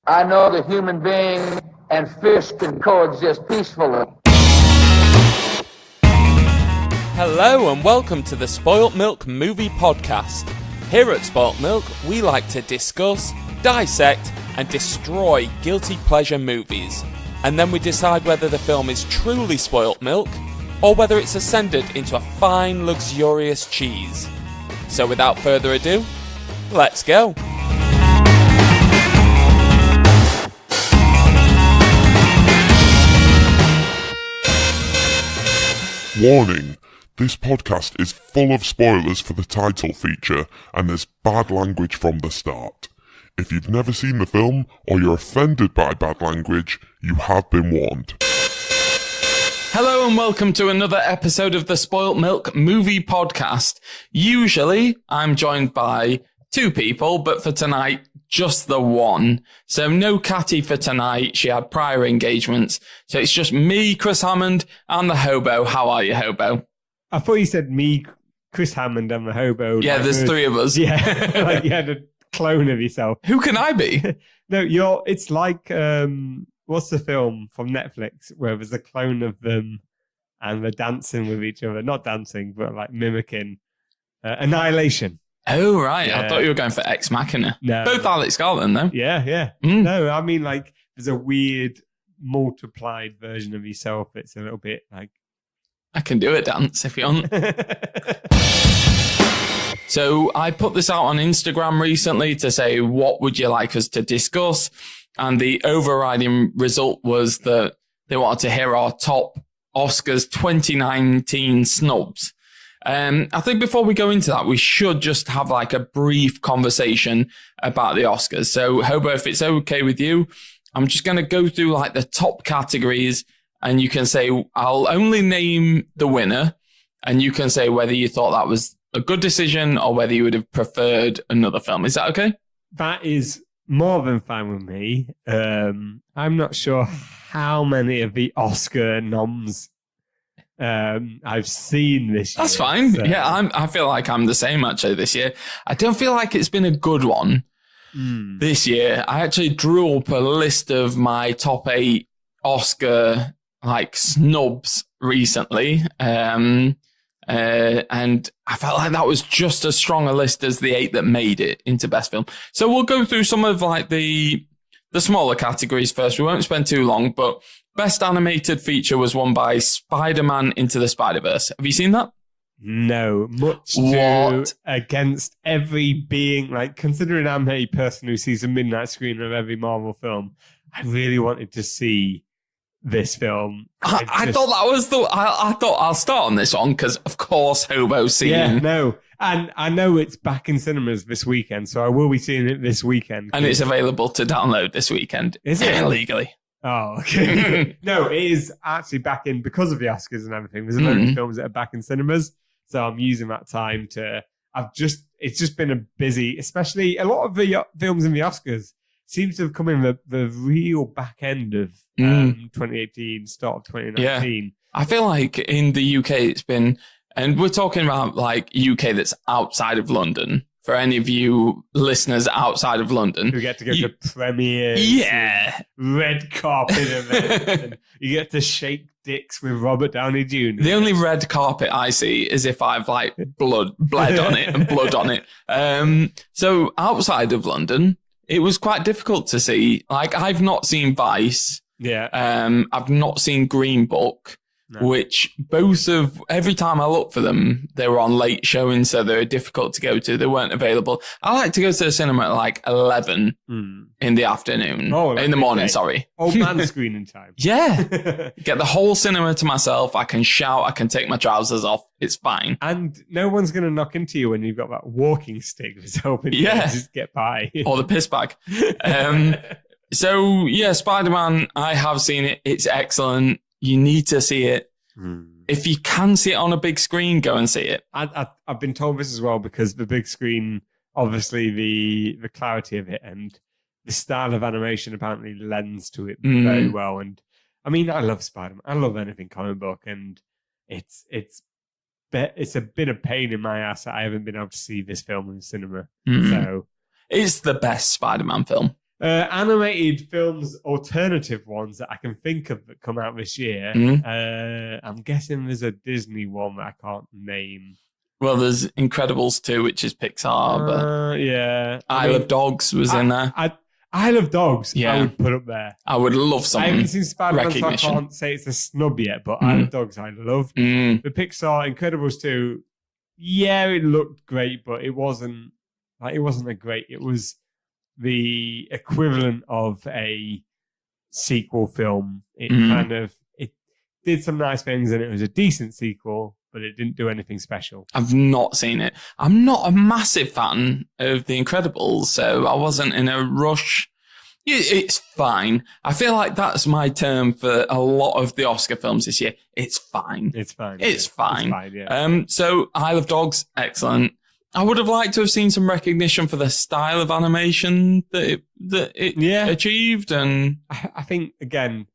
I know that human being and fish can coexist peacefully. Hello and welcome to the Spoilt Milk Movie Podcast. Here at Spoilt Milk, we like to discuss, dissect, and destroy guilty pleasure movies. And then we decide whether the film is truly spoilt milk, or whether it's ascended into a fine, luxurious cheese. So without further ado, let's go. Warning, this podcast is full of spoilers for the title feature, and there's bad language from the start. If you've never seen the film, or you're offended by bad language, you have been warned. Hello and welcome to another episode of the Spoilt Milk Movie Podcast. Usually, I'm joined by two people, but for tonight, just the one. So no Catty for tonight. She had prior engagements. So it's just me, Chris Hammond, and the Hobo. How are you, Hobo? I thought you said me, Chris Hammond, and the Hobo. Yeah, there's three of us. Yeah, like you had a clone of yourself. Who can I be? No, it's like, what's the film from Netflix where there's a clone of them and they're dancing with each other? Not dancing, but like mimicking. Annihilation. Oh, right. Yeah. I thought you were going for Ex Machina. No. Both Alex Garland, though. Yeah. No, I mean, like, there's a weird multiplied version of yourself. It's a little bit like... I can do a dance if you want. So I put this out on Instagram recently to say, what would you like us to discuss? And the overriding result was that they wanted to hear our top Oscars 2019 snubs. I think before we go into that, we should just have like a brief conversation about the Oscars. So Hobo, if it's okay with you, I'm just going to go through like the top categories and you can say, I'll only name the winner and you can say whether you thought that was a good decision or whether you would have preferred another film. Is that okay? That is more than fine with me. I'm not sure how many of the Oscar noms I've seen this year. That's fine. So. Yeah, I feel like I'm the same actually this year. I don't feel like it's been a good one this year. I actually drew up a list of my top 8 Oscar like snubs recently. And I felt like that was just as strong a list as the 8 that made it into Best Film. So we'll go through some of like the smaller categories first. We won't spend too long, but Best Animated Feature was won by Spider-Man Into the Spider-Verse. Have you seen that? No, much against every being, like considering I'm a person who sees a midnight screening of every Marvel film, I really wanted to see this film. I thought that was I thought I'll start on this one because, of course, Hobo's seeing. Yeah, no. And I know it's back in cinemas this weekend, so I will be seeing it this weekend. And it's available to download this weekend. Is it? Illegally. Oh, okay. No, it is actually back in because of the Oscars and everything. There's a load of films that are back in cinemas, so I'm using that time to... It's just been a busy, especially a lot of the films in the Oscars seems to have come in the real back end of 2018, start of 2019. Yeah. I feel like in the UK it's been, and we're talking about like UK that's outside of London. For any of you listeners outside of London, who get to go to premieres, red carpet events, and you get to shake dicks with Robert Downey Jr. The only red carpet I see is if I've like bled on it and blood on it. So outside of London, it was quite difficult to see. Like I've not seen Vice. Yeah. I've not seen Green Book. No. Which every time I look for them, they were on late showing, so they were difficult to go to. They weren't available. I like to go to the cinema at like 11 in the afternoon. Oh, in the morning, sorry. Old man screening time. Yeah. Get the whole cinema to myself. I can shout. I can take my trousers off. It's fine. And no one's going to knock into you when you've got that walking stick that's helping you just get by. Or the piss bag. So, yeah, Spider-Man, I have seen it. It's excellent. You need to see it. If you can see it on a big screen, go and see it. I've been told this as well because the big screen, obviously the clarity of it and the style of animation apparently lends to it very well. And I mean, I love Spider-Man. I love anything comic book, and it's a bit of pain in my ass that I haven't been able to see this film in cinema. So it's the best Spider-Man film. Animated films, alternative ones that I can think of that come out this year. I'm guessing there's a Disney one that I can't name. Well, there's Incredibles 2, which is Pixar, but yeah, Isle of Dogs was in there. Isle of Dogs, Yeah. I would put up there. I would love some I haven't seen Spider-Man, so I recognition. can't say it's a snub yet, but Isle of Dogs I loved. The Pixar Incredibles 2, yeah, it looked great, but it wasn't a great. It was the equivalent of a sequel film. It it did some nice things, and it was a decent sequel, but it didn't do anything special. I've not seen it. I'm not a massive fan of The Incredibles, so I wasn't in a rush. It's fine. I feel like that's my term for a lot of the Oscar films this year. It's fine. It's fine. It's fine. Yeah. So Isle of Dogs, excellent. I would have liked to have seen some recognition for the style of animation that it achieved, and I think again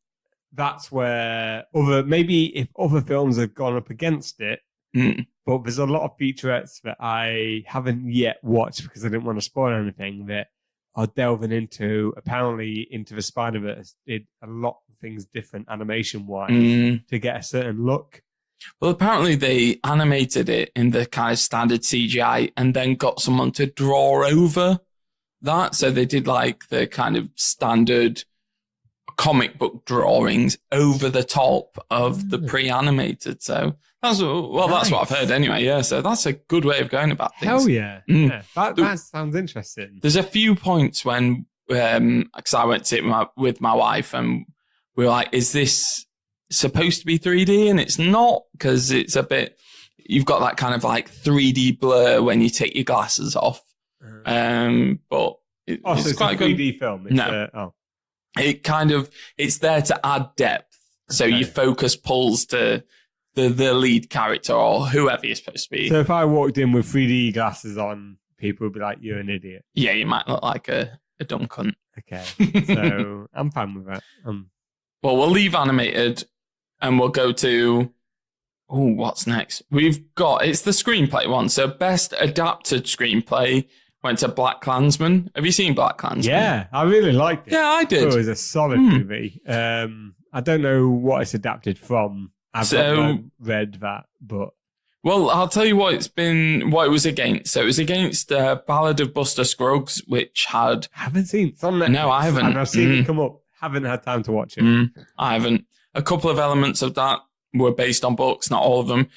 that's where if other films have gone up against it, but there's a lot of featurettes that I haven't yet watched because I didn't want to spoil anything that are delving into the Spider-Verse. Did a lot of things different animation-wise to get a certain look. Well, apparently they animated it in the kind of standard CGI and then got someone to draw over that. So they did like the kind of standard comic book drawings over the top of the pre-animated. So that's what I've heard anyway. Yeah. So that's a good way of going about things. Hell yeah. Yeah. That sounds interesting. There's a few points when, because I went to it with my wife and we were like, is this supposed to be 3D? And it's not, because it's a bit, you've got that kind of like 3D blur when you take your glasses off. But it's quite a 3D film. It's there to add depth. So your focus pulls to the lead character or whoever you're supposed to be. So if I walked in with 3D glasses on, people would be like, you're an idiot. Yeah, you might look like a dumb cunt. Okay. So I'm fine with that. Well, we'll leave animated and we'll go to, what's next? It's the screenplay one. So best adapted screenplay went to Black Klansman. Have you seen Black Klansman? Yeah, I really liked it. Yeah, I did. It was a solid movie. I don't know what it's adapted from. I've not read that, but... Well, I'll tell you what it was against. So it was against Ballad of Buster Scruggs, which had... Haven't seen it. No, I haven't. And I've seen it come up. Haven't had time to watch it. I haven't. A couple of elements of that were based on books, not all of them.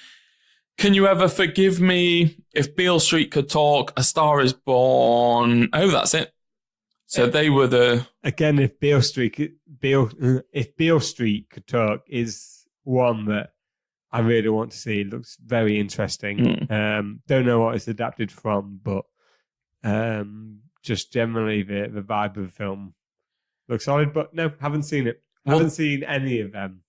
Can You Ever Forgive Me? If Beale Street Could Talk, A Star Is Born. Oh, that's it. So they were the... Again, if Beale Street Could Talk is one that I really want to see. It looks very interesting. Don't know what it's adapted from, but just generally the vibe of the film looks solid. But no, haven't seen it. Haven't seen any of them.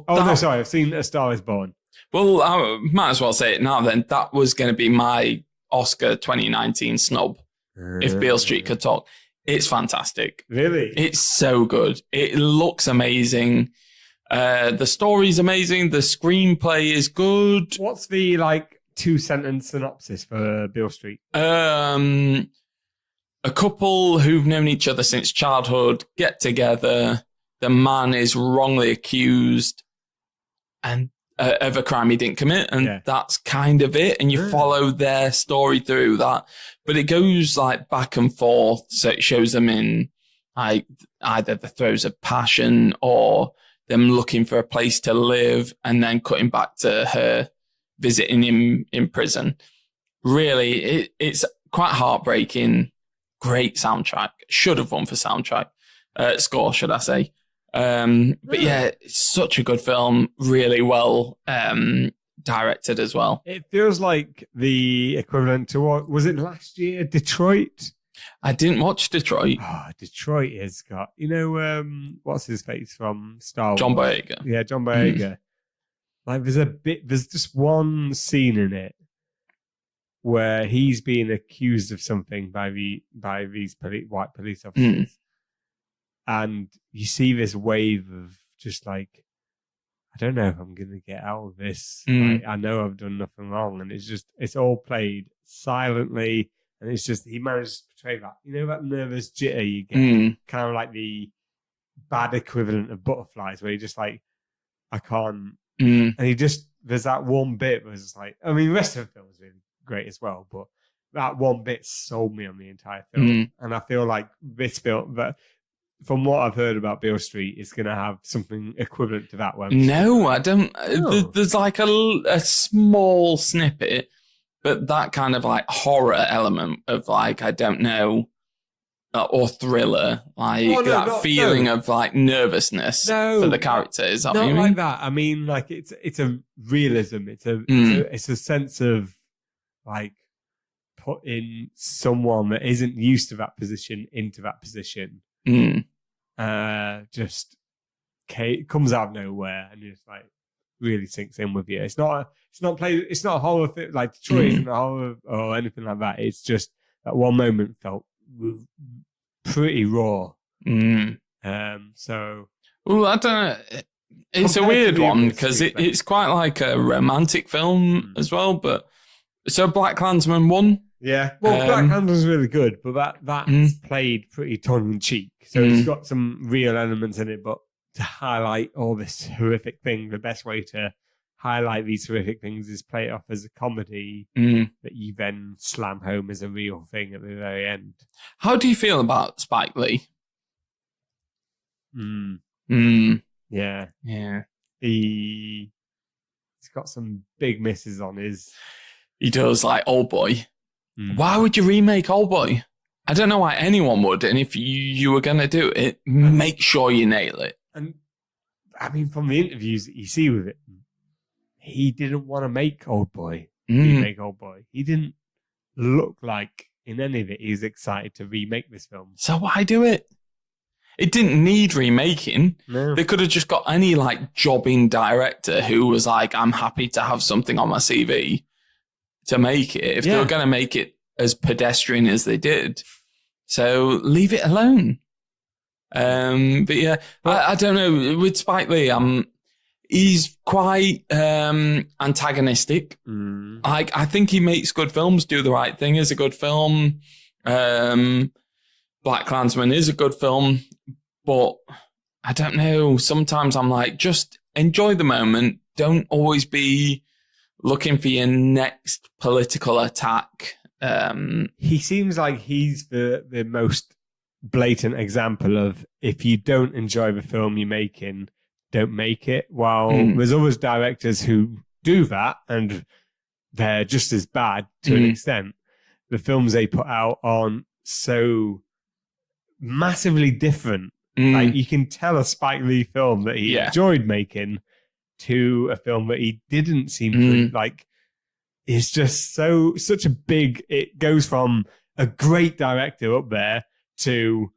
I've seen A Star Is Born. Well, I might as well say it now then. That was going to be my Oscar 2019 snub. If Beale Street Could Talk. It's fantastic. Really? It's so good. It looks amazing. The story's amazing. The screenplay is good. What's the 2-sentence synopsis for Beale Street? A couple who've known each other since childhood get together. The man is wrongly accused and of a crime he didn't commit, and that's kind of it. And you follow their story through that, but it goes back and forth. So it shows them in either the throes of passion or them looking for a place to live, and then cutting back to her visiting him in prison. Really, it's quite heartbreaking. Great soundtrack. Should have won for soundtrack. Score, should I say. But yeah, it's such a good film. Really well directed as well. It feels like the equivalent to what was it last year? Detroit? I didn't watch Detroit. Oh, Detroit has got, what's his face from Star Wars? John Boyega. Yeah, John Boyega. There's just one scene in it where he's being accused of something by these white police officers. And you see this wave of just I don't know if I'm going to get out of this. I know I've done nothing wrong. And it's all played silently, And it's just, he managed to portray that, that nervous jitter you get, kind of like the bad equivalent of Butterflies, where you're just like, I can't. And there's that one bit where it's just like, I mean, the rest of the film is really great as well, but that one bit sold me on the entire film. And I feel like this film, but from what I've heard about Beale Street, is going to have something equivalent to that one. No, I don't. Oh. There's like a small snippet, but that kind of like horror element of like, I don't know, or thriller, like feeling of like nervousness for the character. Is that what you mean? Not like that. I mean, like it's a realism. It's a sense of like putting someone that isn't used to that position into that position. Just comes out of nowhere and just like really sinks in with you. It's not a horror film, like Detroit isn't a horror or anything like that. It's just that one moment felt pretty raw. So, well, I don't know. It's a weird one because it's quite like a romantic film as well. But so BlacKkKlansman 1. Yeah, well, BlacKkKlansman's really good, but that's played pretty tongue in cheek. So it's got some real elements in it, but to highlight all this horrific thing, the best way to highlight these horrific things is play it off as a comedy that you then slam home as a real thing at the very end. How do you feel about Spike Lee? Yeah. He's got some big misses on his. He does, like Old Boy. Why would you remake Old Boy? I don't know why anyone would. And if you were going to do it, make sure you nail it. And I mean, from the interviews that you see with it, he didn't want to make Old Boy. Remake Old Boy. He didn't look like in any of it he was excited to remake this film. So why do it? It didn't need remaking. No. They could have just got any like jobbing director who was like, I'm happy to have something on my CV to make it. If they were going to make it as pedestrian as they did. So leave it alone. But yeah, I don't know. With Spike Lee, he's quite antagonistic. I think he makes good films. Do the Right Thing is a good film. BlacKkKlansman is a good film. But I don't know. Sometimes I'm like, just enjoy the moment. Don't always be looking for your next political attack. He seems like he's the most blatant example of if you don't enjoy the film you're making, don't make it. While there's other directors who do that and they're just as bad to an extent. The films they put out aren't so massively different. Like you can tell a Spike Lee film that he enjoyed making to a film that he didn't seem to like. It's just such a big. It goes from a great director up there to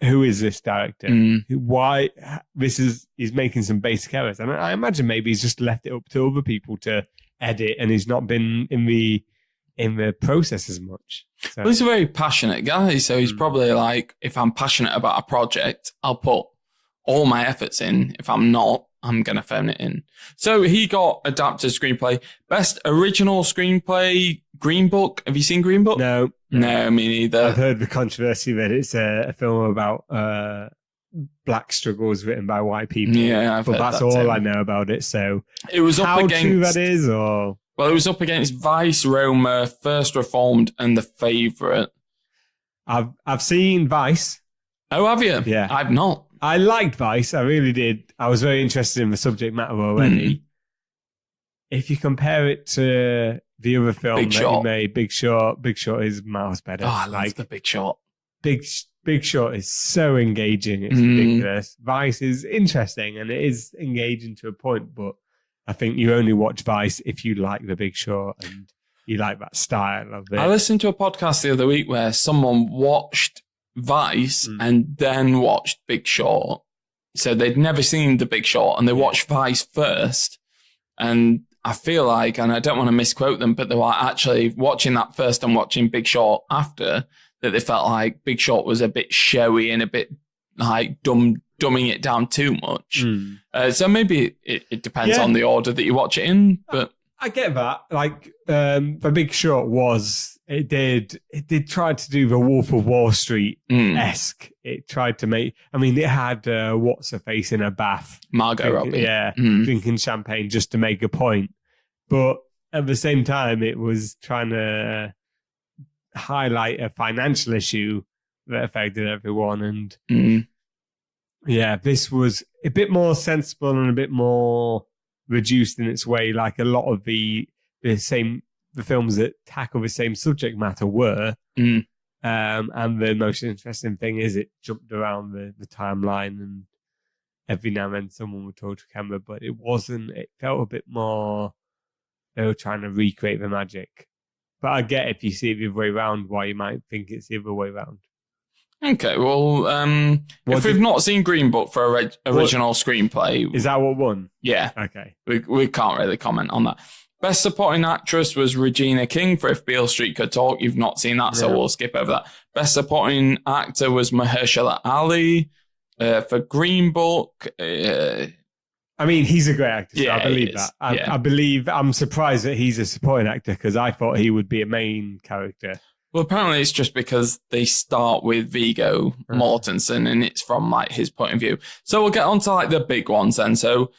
who is this director? Why he's making some basic errors? And I imagine maybe he's just left it up to other people to edit, and he's not been in the process as much. So. Well, he's a very passionate guy, so he's probably like, if I'm passionate about a project, I'll put all my efforts in. If I'm not, I'm going to phone it in. So he got adapted screenplay. Best original screenplay, Green Book. Have you seen Green Book? No, me neither. I've heard the controversy that it's a film about black struggles written by white people. Yeah, but that's all too. I know about it. So it was up against, how true that is, or well, it was up against Vice, Roma, First Reformed, and The Favourite. I've seen Vice. Oh, have you? Yeah, I've not. I liked Vice. I really did. I was very interested in the subject matter already. If you compare it to the other film that he made, Big Short is miles better. Oh, I like The Big Short. Big Short is so engaging. It's ridiculous. Vice is interesting and it is engaging to a point, but I think you only watch Vice if you like The Big Short and you like that style of it. I listened to a podcast the other week where someone watched Vice and then watched Big Short. So they'd never seen The Big Short and they watched Vice first. And I feel like, and I don't want to misquote them, but they were actually watching that first and watching Big Short after, that they felt like Big Short was a bit showy and a bit like dumbing it down too much. So maybe it depends on the order that you watch it in. But I get that. Like, The Big Short was It did. It did try to do the Wolf of Wall Street-esque. It tried to make... I mean, it had what's-her-face in a bath. Margot Robbie. Yeah, drinking champagne just to make a point. But at the same time, it was trying to highlight a financial issue that affected everyone. And yeah, this was a bit more sensible and a bit more reduced in its way, like a lot of the films that tackle the same subject matter were. And the most interesting thing is it jumped around the timeline, and every now and then someone would talk to camera, but it felt a bit more, they were trying to recreate the magic. But I get if you see it the other way around, why you might think it's the other way around. Okay, well, if we've not seen Green Book for original screenplay... Is that what won? Yeah. Okay. We can't really comment on that. Best Supporting Actress was Regina King for If Beale Street Could Talk. You've not seen that, so we'll skip over that. Best Supporting Actor was Mahershala Ali for Green Book. I mean, he's a great actor, so I believe that. I'm surprised that he's a supporting actor, because I thought he would be a main character. Well, apparently it's just because they start with Viggo Mortensen, and it's from like his point of view. So we'll get on to like the big ones then. So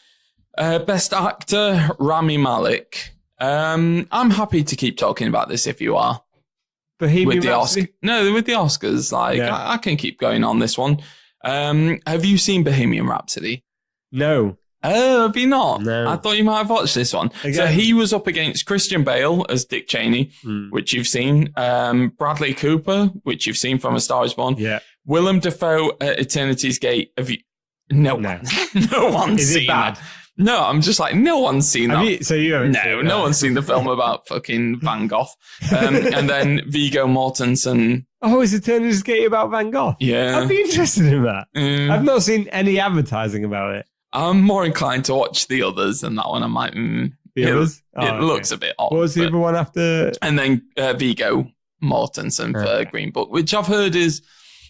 Best Actor, Rami Malek. I'm happy to keep talking about this if you are. Bohemian Rhapsody? With the Oscars. Like, I can keep going on this one. Have you seen Bohemian Rhapsody? No. Oh, have you not? No. I thought you might have watched this one. Again. So he was up against Christian Bale as Dick Cheney, which you've seen. Bradley Cooper, which you've seen from A Star Is Born. Yeah. Willem Dafoe at Eternity's Gate. Have you? No. No one's Is seen it bad? that. No, I'm just like, no one's seen that. So you haven't seen No, that? no one's seen the film about fucking Van Gogh. And then Viggo Mortensen. Oh, is Eternity's Gate about Van Gogh? Yeah. I'd be interested in that. I've not seen any advertising about it. I'm more inclined to watch the others than that one. I'm like, The others? It looks a bit odd. What was the other one after? And then Viggo Mortensen for Green Book, which I've heard is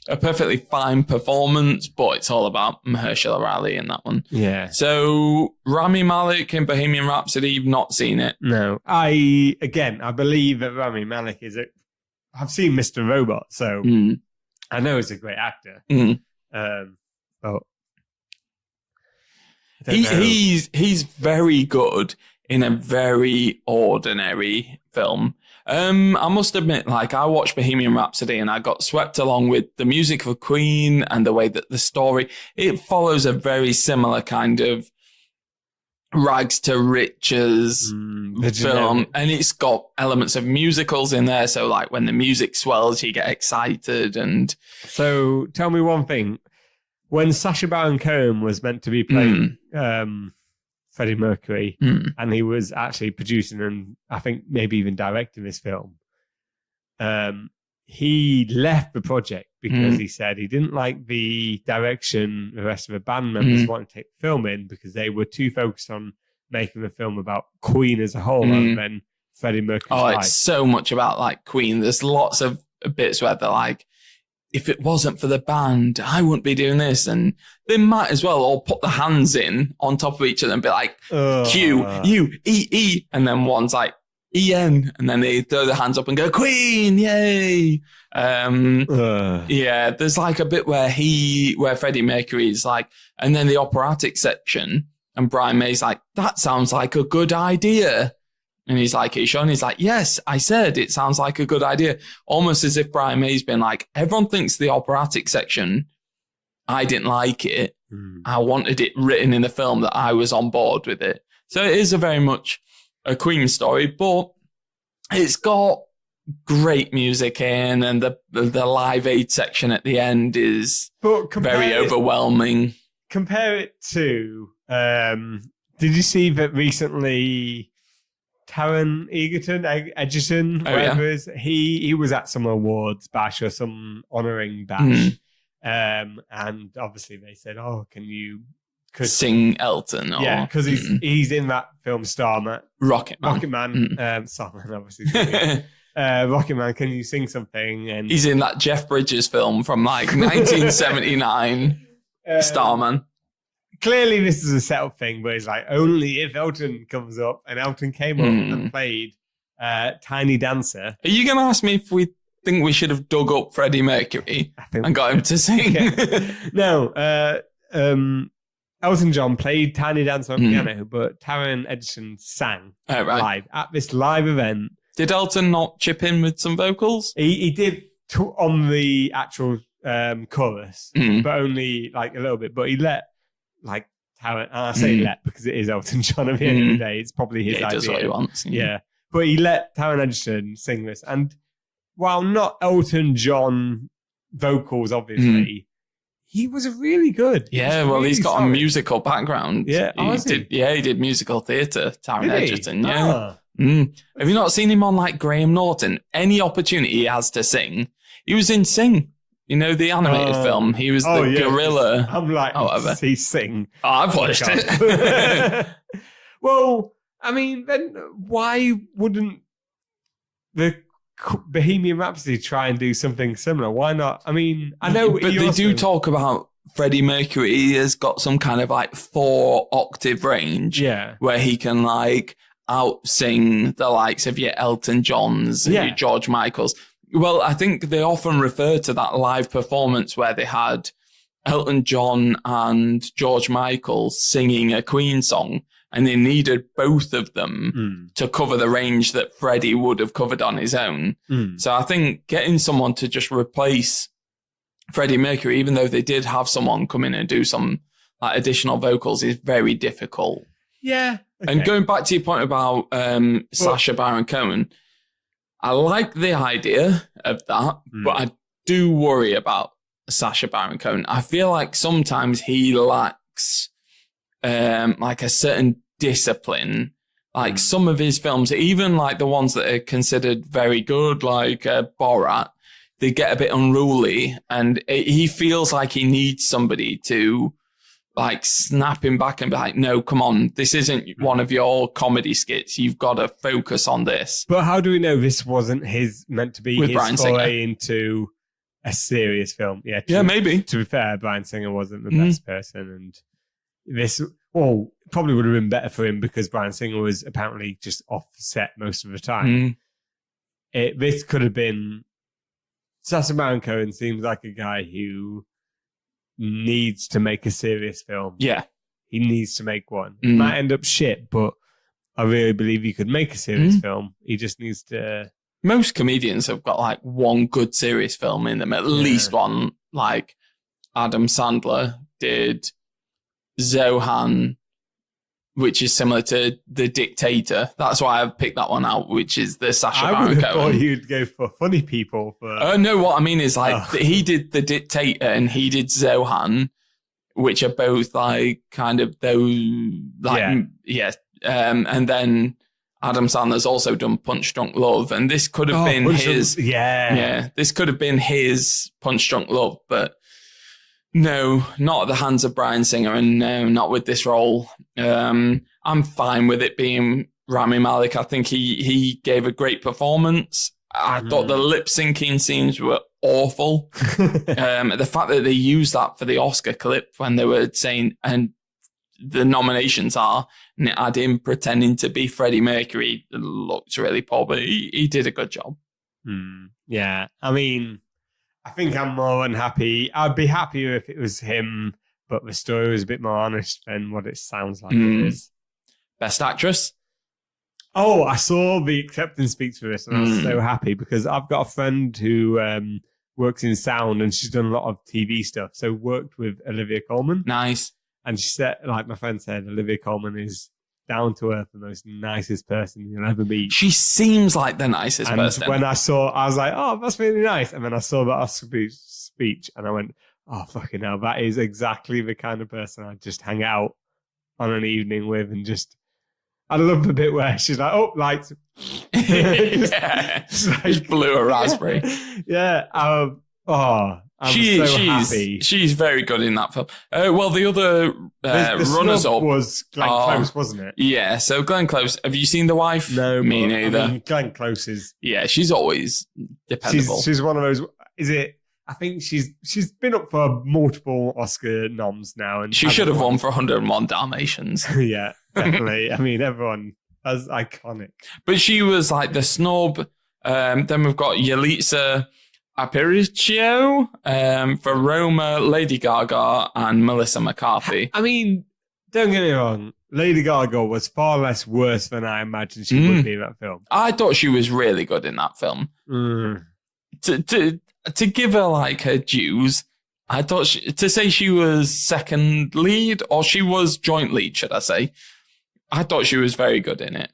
a perfectly fine performance, but it's all about Mahershala Ali in that one. Yeah. So Rami Malek in Bohemian Rhapsody, you've not seen it? No. I believe that Rami Malek I've seen Mr. Robot, so I know he's a great actor. But he's very good in a very ordinary film. I must admit, like, I watched Bohemian Rhapsody and I got swept along with the music of Queen and the way that the story, it follows a very similar kind of rags to riches film. And it's got elements of musicals in there. So like when the music swells, you get excited. And so tell me one thing. When Sacha Baron Cohen was meant to be playing Freddie Mercury, and he was actually producing and I think maybe even directing this film, he left the project because he said he didn't like the direction the rest of the band members wanted to take the film in, because they were too focused on making the film about Queen as a whole rather than Freddie Mercury's life. It's so much about like Queen. There's lots of bits where they're like, if it wasn't for the band, I wouldn't be doing this. And they might as well all put the hands in on top of each other and be like, Q, U, E, E. And then one's like, E-N. And then they throw their hands up and go, Queen, yay. Yeah, there's like a bit where Freddie Mercury is like, and then the operatic section, and Brian May's like, that sounds like a good idea. And he's like, are you sure? And he's like, yes, I said it sounds like a good idea. Almost as if Brian May's been like, everyone thinks the operatic section, I didn't like it. I wanted it written in the film that I was on board with it. So it is a very much a Queen story, but it's got great music in, and the Live Aid section at the end is very overwhelming. Compare it to, did you see that recently Taron Egerton, whatever it is, he was at some awards bash or some honouring bash. And obviously they said, oh, can you sing Elton? Or, yeah, because he's in that film Starman. Rocketman. Starman, obviously. Rocketman, can you sing something? And he's in that Jeff Bridges film from like 1979, Starman. Clearly, this is a setup thing, but it's like only if Elton comes up, and Elton came up and played Tiny Dancer. Are you going to ask me if we think we should have dug up Freddie Mercury and got him to sing? No, Elton John played Tiny Dancer on piano, but Taron Egerton sang live at this live event. Did Elton not chip in with some vocals? He did on the actual chorus, but only like a little bit. But he let like Taron, and I say let because it is Elton John at the end of the day. It's probably his idea. He does what he wants. Yeah. But he let Taron Egerton sing this. And while not Elton John vocals, obviously, he was really good. Yeah, well, he's got a musical background. Yeah, he did musical theatre, Taron Egerton. Yeah. Have you not seen him on like Graham Norton? Any opportunity he has to sing, he was in Sing. You know, the animated film. He was the gorilla. I'm like, he sing. Oh, I've watched it. Well, I mean, then why wouldn't the Bohemian Rhapsody try and do something similar? Why not? I mean, I know, but they do talk about Freddie Mercury has got some kind of like 4-octave range, where he can like out-sing the likes of your Elton Johns and your George Michaels. Well, I think they often refer to that live performance where they had Elton John and George Michael singing a Queen song, and they needed both of them to cover the range that Freddie would have covered on his own. So I think getting someone to just replace Freddie Mercury, even though they did have someone come in and do some like additional vocals, is very difficult. Yeah. Okay. And going back to your point about Sacha Baron Cohen, I like the idea of that, but I do worry about Sacha Baron Cohen. I feel like sometimes he lacks like a certain discipline. Like some of his films, even like the ones that are considered very good, like Borat, they get a bit unruly, and he feels like he needs somebody to like snap him back and be like, no, come on, this isn't one of your comedy skits. You've got to focus on this. But how do we know this wasn't meant to be his foray into a serious film? Yeah, maybe. To be fair, Bryan Singer wasn't the best person, and this probably would have been better for him because Bryan Singer was apparently just off set most of the time. This could have been... Sacha Baron Cohen seems like a guy who needs to make a serious film. Yeah. He needs to make one. It might end up shit, but I really believe he could make a serious film. He just needs to... Most comedians have got like one good serious film in them, at least one. Like Adam Sandler did Zohan, which is similar to The Dictator. That's why I've picked that one out, which is the Sacha Baron Cohen. I would have thought you'd go for funny people. No, what I mean is like he did The Dictator and he did Zohan, which are both like kind of those like and then Adam Sandler's also done Punch Drunk Love, and this could have been his this could have been his Punch Drunk Love, but no, not at the hands of Bryan Singer, and no, not with this role. I'm fine with it being Rami Malek. I think he gave a great performance. I thought the lip syncing scenes were awful. The fact that they used that for the Oscar clip when they were saying, and the nominations are, and it had him pretending to be Freddie Mercury, looked really poor, but he did a good job. Yeah, I mean, I think I'm more unhappy. I'd be happier if it was him, but the story was a bit more honest than what it sounds like it is. Best actress? Oh, I saw the acceptance speech for this, and I was so happy because I've got a friend who works in sound, and she's done a lot of TV stuff. So worked with Olivia Colman. Nice. And she said, like my friend said, Olivia Colman is down to earth, the most nicest person you'll ever meet. She seems like the nicest person. And when I was like, oh, that's really nice. And then I saw the Oscar speech, and I went, oh, fucking hell, that is exactly the kind of person I'd just hang out on an evening with, and just, I love the bit where she's like, oh, lights. just blew a raspberry. Happy. She's very good in that film. Well, the other the runners-up was Glenn Close, wasn't it? Yeah, so Glenn Close. Have you seen The Wife? No. Me neither. I mean, Glenn Close is... Yeah, she's always dependable. She's one of those... Is it... I think she's been up for multiple Oscar noms now. And she should have won for 101 Dalmatians. Yeah, definitely. I mean, everyone That's iconic. But she was like the snub. Then we've got Yalitza Aparicio for Roma, Lady Gaga, and Melissa McCarthy. I mean, don't get me wrong. Lady Gaga was far less worse than I imagined she would be in that film. I thought she was really good in that film. To give her like her dues, I thought to say she was second lead, or she was joint lead, should I say? I thought she was very good in it.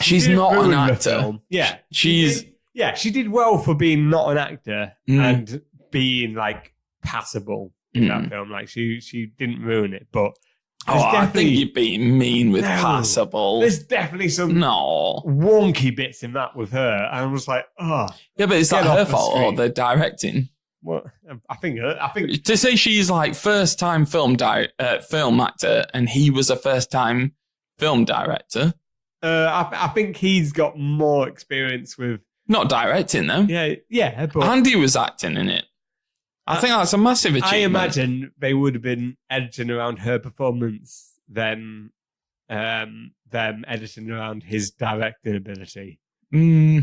She's not an actor. Yeah, she did well for being not an actor and being like passable in that film. Like she didn't ruin it, but I think you're being mean with passable. There's definitely some wonky bits in that with her, and I was like, oh, yeah, but is that her fault or the directing? Well, I think to say she's like first time film actor, and he was a first time film director. I think he's got more experience with not directing though. Yeah, but Andy was acting in it. I think that's a massive achievement. I imagine they would have been editing around her performance than them editing around his directing ability. I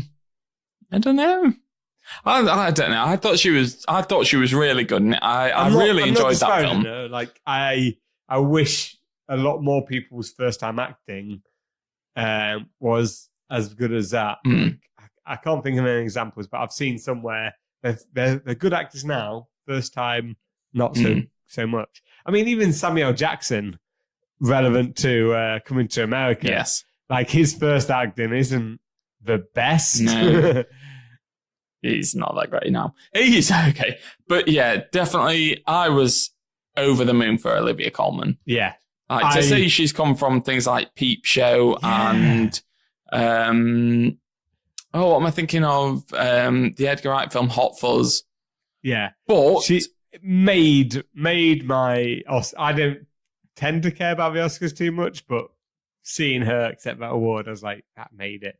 don't know. I don't know. I thought she was really good in it. I really enjoyed that film. Her. Like I wish a lot more people's first time acting was as good as that. Like, I can't think of any examples, but I've seen somewhere they're good actors now. First time, not so much. I mean, even Samuel Jackson, relevant to Coming to America. Yes, like his first acting isn't the best. No. He's not that great now. He's okay. But yeah, definitely I was over the moon for Olivia Colman. Yeah. Like to say she's come from things like Peep Show and what am I thinking of? The Edgar Wright film Hot Fuzz. Yeah. But she made my I don't tend to care about the Oscars too much, but seeing her accept that award, I was like, that made it.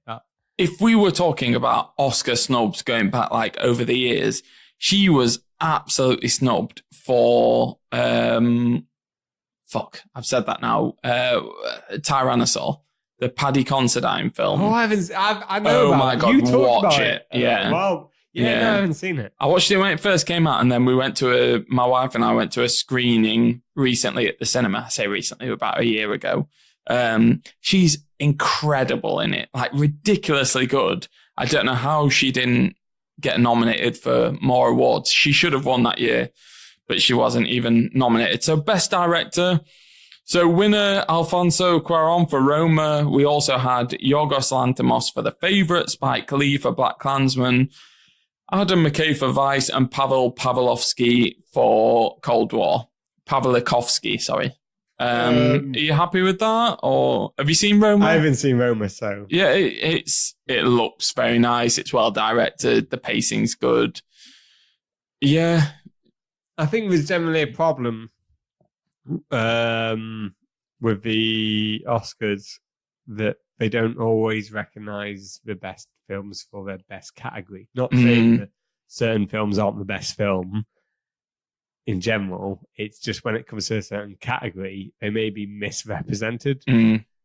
If we were talking about Oscar snubs going back like over the years, she was absolutely snubbed for I've said that now. Tyrannosaur, the Paddy Considine film. Oh, I know. Oh my god, you watch it. Yeah. Well, yeah, no, I haven't seen it. I watched it when it first came out, and then my wife and I went to a screening recently at the cinema. I say recently, about a year ago. She's incredible in it, like ridiculously good. I don't know how she didn't get nominated for more awards. She should have won that year, but she wasn't even nominated. So best director. So winner, Alfonso Cuarón for Roma. We also had Yorgos Lanthimos for The Favourite, Spike Lee for BlacKkKlansman, Adam McKay for Vice, and Pavel Pavlikovsky for Cold War. Pavlikovsky, sorry. Are you happy with that, or have you seen Roma? I haven't seen Roma, so yeah, it looks very nice. It's well directed. The pacing's good. Yeah, I think there's generally a problem with the Oscars that they don't always recognise the best films for their best category. Not saying that certain films aren't the best film. In general, it's just when it comes to a certain category, they may be misrepresented.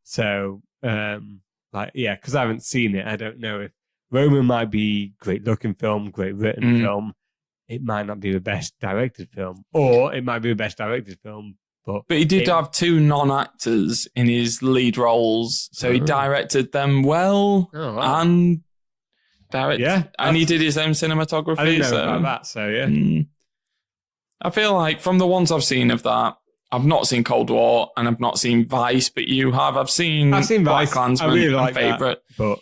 So, because I haven't seen it, I don't know if Roma might be great looking film, great written film. It might not be the best directed film, or it might be the best directed film. But he did have two non-actors in his lead roles, so he directed them well and directed. Yeah, and he did his own cinematography. I didn't know about that, so yeah. I feel like from the ones I've seen of that, I've not seen Cold War and I've not seen Vice, but you have. I've seen Vice. BlacKkKlansman, I really like Favourite. That, but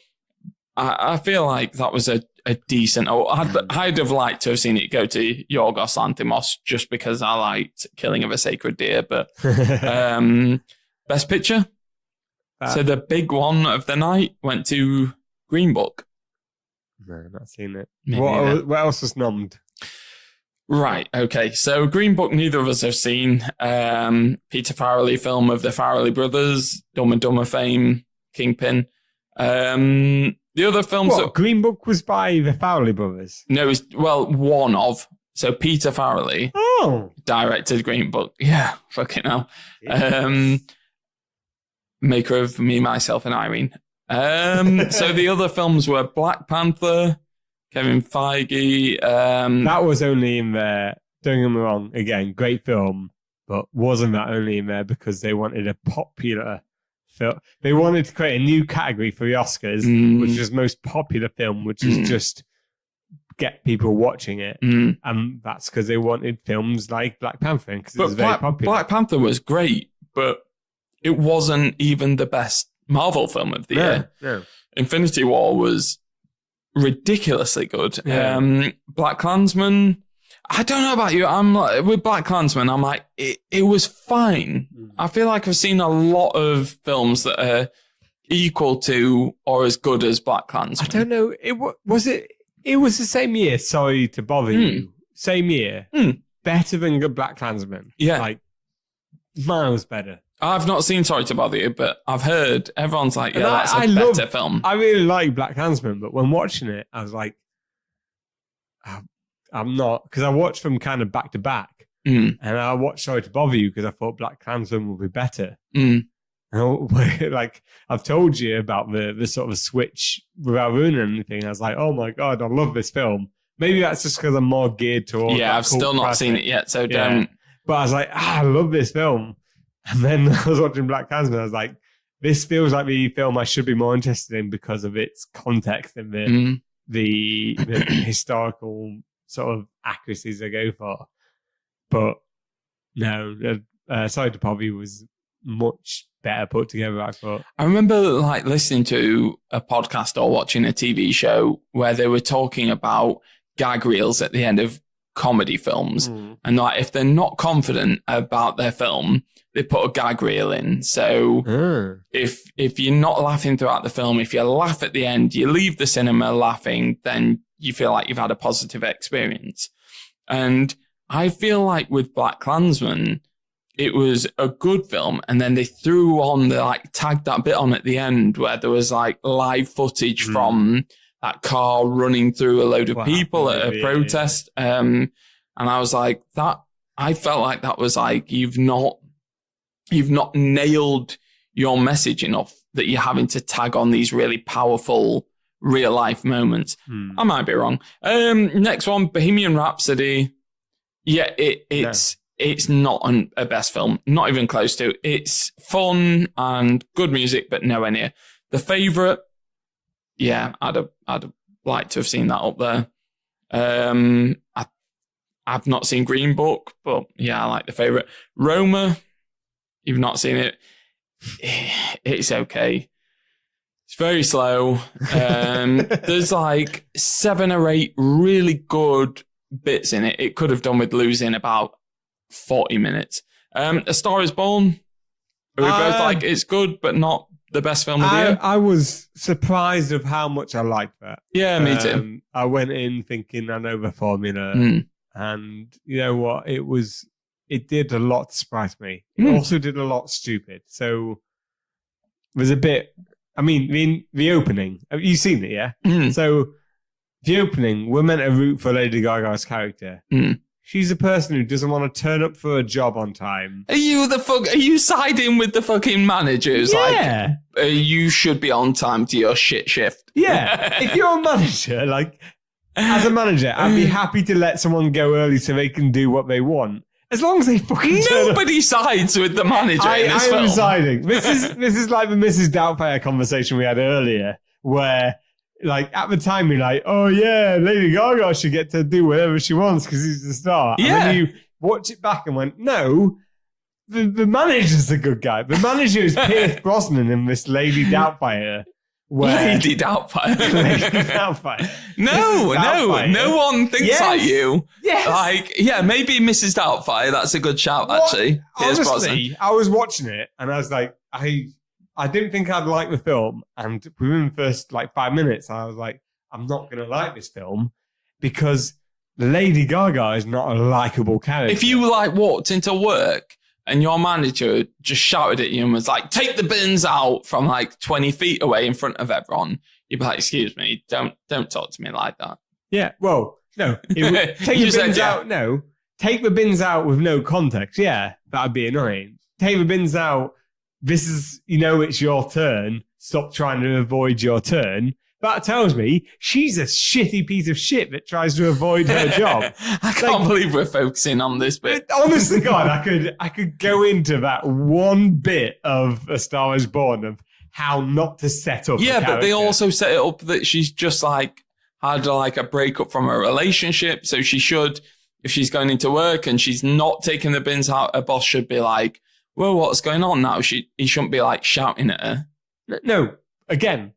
I feel like that was a decent. I'd have liked to have seen it go to Yorgos Lanthimos just because I liked Killing of a Sacred Deer. But Best Picture. So the big one of the night went to Green Book. No, not seen it. What else was nommed? Right, okay. So Green Book, neither of us have seen. Peter Farrelly film of the Farrelly brothers, Dumb and Dumber fame, Kingpin. The other films... Green Book was by the Farrelly brothers? No, it's, one of. So Peter Farrelly directed Green Book. Yeah, fucking hell. maker of Me, Myself, and Irene. So the other films were Black Panther, Kevin Feige. That was only in there. Don't get me wrong. Again, great film, but wasn't that only in there because they wanted a popular film? They wanted to create a new category for the Oscars, which is most popular film, which is just get people watching it. And that's because they wanted films like Black Panther, because it was very popular. Black Panther was great, but it wasn't even the best Marvel film of the year. No. Infinity War was ridiculously good. Yeah. Black Klansman, I don't know about you. I'm like, with Black Klansman, I'm like, it was fine. I feel like I've seen a lot of films that are equal to or as good as Black Klansman. I don't know. It was the same year. Sorry to bother you. Same year. Better than good Black Klansman. Yeah. Like, miles better. I've not seen Sorry to Bother You, but I've heard everyone's like, yeah, that's a better film. I really like Black Klansman, but when watching it, I was like, I'm not, because I watched them kind of back to back, and I watched Sorry to Bother You because I thought Black Klansman would be better. And like I've told you about the sort of switch without ruining anything. I was like, oh my God, I love this film. Maybe that's just because I'm more geared towards. Yeah, I've still not seen it yet, so don't. But I was like, I love this film. And then I was watching Black Klansman. I was like, this feels like the film I should be more interested in because of its context and the historical sort of accuracies they go for. But no, Sorry to Bother You was much better put together, I thought. I remember like listening to a podcast or watching a TV show where they were talking about gag reels at the end of comedy films. And like, if they're not confident about their film, they put a gag reel in. So if you're not laughing throughout the film, if you laugh at the end, you leave the cinema laughing, then you feel like you've had a positive experience. And I feel like with Black Klansman, it was a good film. And then they threw on tagged that bit on at the end where there was like live footage from that car running through a load of people at a protest. And I was like, I felt like that was like, you've not nailed your message enough that you're having to tag on these really powerful real life moments. I might be wrong. Next one, Bohemian Rhapsody. Yeah, it's not a best film, not even close to. It's fun and good music, but nowhere near. The Favourite, yeah, I'd have liked to have seen that up there. I've not seen Green Book, but yeah, I like The Favourite. Roma, you've not seen it. It's okay. It's very slow. There's like 7 or 8 really good bits in it. It could have done with losing about 40 minutes. A Star is Born. We both like it's good, but not the best film of the year. I was surprised of how much I liked that. Yeah, me too. I went in thinking I know the formula, and you know what? It did a lot to surprise me. It also did a lot stupid. So there's a bit. I mean, the opening. You've seen it, yeah? So the opening, we're meant to root for Lady Gaga's character. She's a person who doesn't want to turn up for a job on time. Are you siding with the fucking manager who's like, you should be on time to your shit shift? Yeah. If you're a manager, like, as a manager, I'd be happy to let someone go early so they can do what they want. As long as they fucking Nobody sides with the manager in this film. I am siding. This is like the Mrs. Doubtfire conversation we had earlier, where, like, at the time, you're like, oh, yeah, Lady Gaga should get to do whatever she wants because he's the star. Yeah. And then you watch it back and went, no, the manager's the good guy. The manager is Pierce Brosnan in this Lady Doubtfire. Lady Doubtfire. Lady Doubtfire. No one thinks like you. Yes. Like, yeah, maybe Mrs. Doubtfire. That's a good shout, actually. Pierce Brosnan. I was watching it and I was like, I didn't think I'd like the film, and within the first 5 minutes, I was like, I'm not going to like this film because Lady Gaga is not a likable character. If you walked into work and your manager just shouted at you and was like, take the bins out from 20 feet away in front of everyone, you'd be like, excuse me, don't talk to me like that. Yeah, well, no. Take the bins out. No. Take the bins out with no context. Yeah, that'd be annoying. Take the bins out this is, it's your turn. Stop trying to avoid your turn. That tells me she's a shitty piece of shit that tries to avoid her job. I can't believe we're focusing on this bit. Honest to God, I could go into that one bit of A Star Is Born of how not to set up. Yeah, but they also set it up that she's just like had like a breakup from a relationship. So she should, if she's going into work and she's not taking the bins out, her boss should be like, well, what's going on now? He shouldn't be like shouting at her. No, again.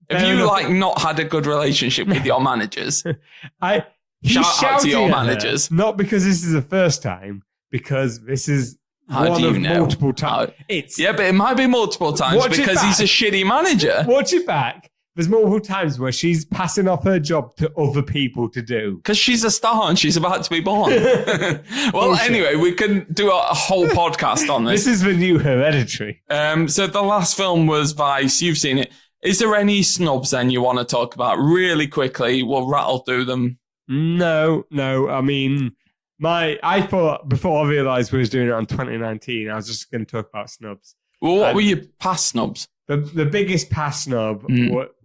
Have you like not had a good relationship with your managers? Shout out to your managers. Not because this is the first time, because this is one of multiple times. Yeah, but it might be multiple times because he's a shitty manager. Watch it back. There's multiple times where she's passing off her job to other people to do. Because she's a star and she's about to be born. Well, anyway, we can do a whole podcast on this. This is the new Hereditary. So the last film was Vice. You've seen it. Is there any snubs then you want to talk about really quickly? We'll rattle through them. No. I mean, I thought before I realised we was doing it on 2019, I was just going to talk about snubs. Well, what were your past snubs? The biggest past snub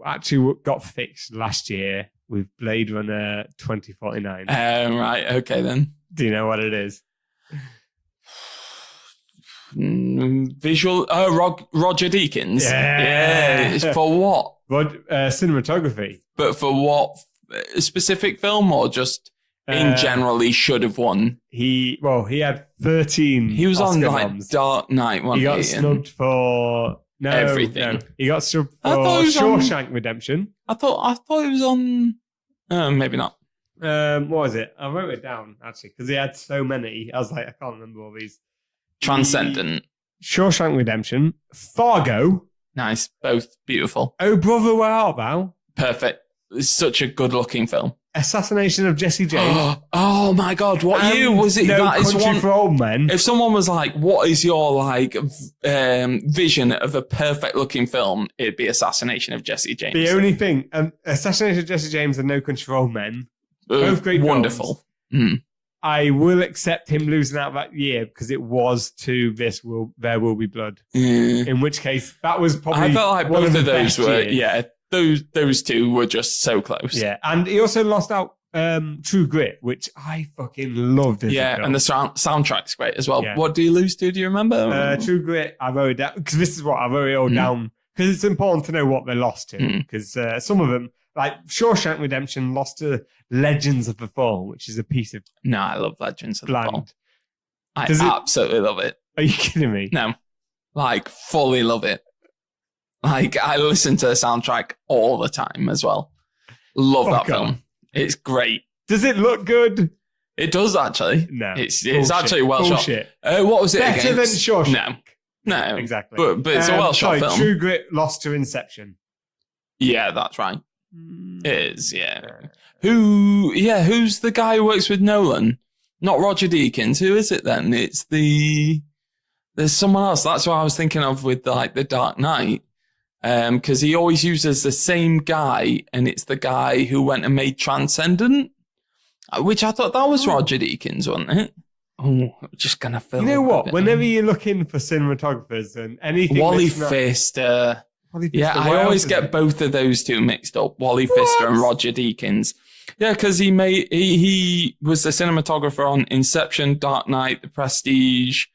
actually got fixed last year with Blade Runner 2049. Right, okay then. Do you know what it is? Visual, Roger Deakins. Yeah. It's for what? Cinematography. But for what? A specific film or just in general he should have won? He had 13 He was Oscar on like noms. Dark Knight, wasn't He got snubbed for everything. No. He got snubbed for Shawshank Redemption. I thought it was on maybe not. What was it? I wrote it down actually because he had so many. I was like, I can't remember all these. Transcendent. Shawshank Redemption. Fargo. Nice. Both beautiful. Oh, Brother, Where Art Thou? Perfect. It's such a good looking film. Assassination of Jesse James. Oh my God. What year was it? No that is Country for Old Men. If someone was like, what is your like vision of a perfect looking film? It'd be Assassination of Jesse James. The only thing, Assassination of Jesse James and No Country for Old Men. Both great wonderful. I will accept him losing out that year because it was to There Will Be Blood. In which case, that was probably I felt like both of those were, years. those two were just so close. Yeah, and he also lost out True Grit, which I fucking loved. And the soundtrack's great as well. Yeah. What do you lose to? Do you remember? True Grit, I wrote it down because this is what I wrote it all down because it's important to know what they lost to because some of them, like Shawshank Redemption, lost to Legends of the Fall, which is a piece of No, I love Legends of the Fall. I absolutely love it. Are you kidding me? No, like fully love it. Like I listen to the soundtrack all the time as well. Love that film. It's great. Does it look good? It does actually. No, it's actually well shot. What was it Better against? than Shawshank. No, exactly. But it's a well shot film. True Grit lost to Inception. Yeah, that's right. It is. Yeah. Who's the guy who works with Nolan? Not Roger Deakins. Who is it then? There's someone else. That's what I was thinking of with the Dark Knight. Because he always uses the same guy, and it's the guy who went and made Transcendent, which I thought that was Roger Deakins, wasn't it? Oh, I'm just gonna fill. You know what? Whenever you're looking for cinematographers and anything, Wally Pfister. Yeah, I always get both of those two mixed up. Wally Pfister and Roger Deakins. Yeah, because he was the cinematographer on Inception, Dark Knight, The Prestige,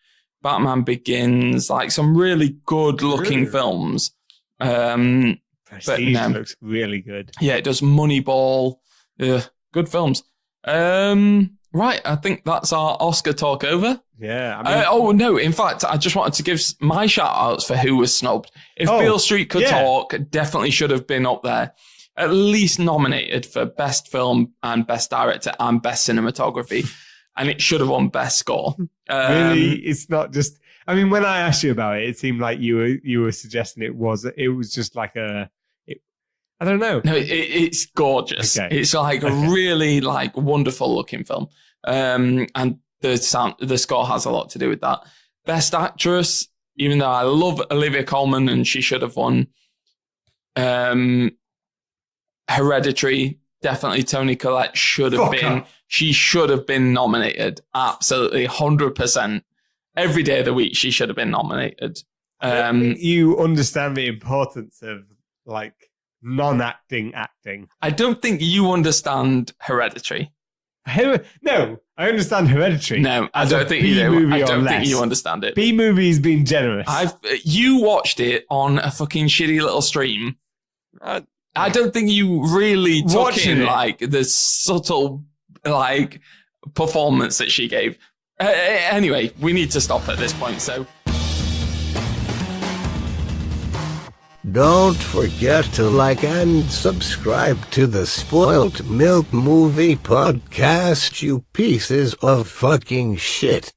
Batman Begins, like some really good looking films. Prestige looks really good. Yeah, it does. Moneyball. Good films. Right, I think that's our Oscar talk over. Yeah. No, in fact, I just wanted to give my shout-outs for who was snubbed. If Beale Street Could Talk, definitely should have been up there. At least nominated for Best Film and Best Director and Best Cinematography. And it should have won Best Score. Really? It's not just... I mean, when I asked you about it, it seemed like you were suggesting it was just like I don't know. No, it's gorgeous. Okay. It's like a really wonderful looking film. And the score has a lot to do with that. Best Actress, even though I love Olivia Colman and she should have won. Hereditary, definitely Toni Collette should have been. She should have been nominated. Absolutely, 100%. Every day of the week, she should have been nominated. You understand the importance of like non-acting acting. I don't think you understand Hereditary. No, I understand Hereditary. No, I don't think you do. I don't think you understand it. B-movie's been generous. You watched it on a fucking shitty little stream. I don't think you really took in like the subtle like performance that she gave. Anyway, we need to stop at this point. So don't forget to like and subscribe to the Spoilt Milk Movie Podcast, you pieces of fucking shit.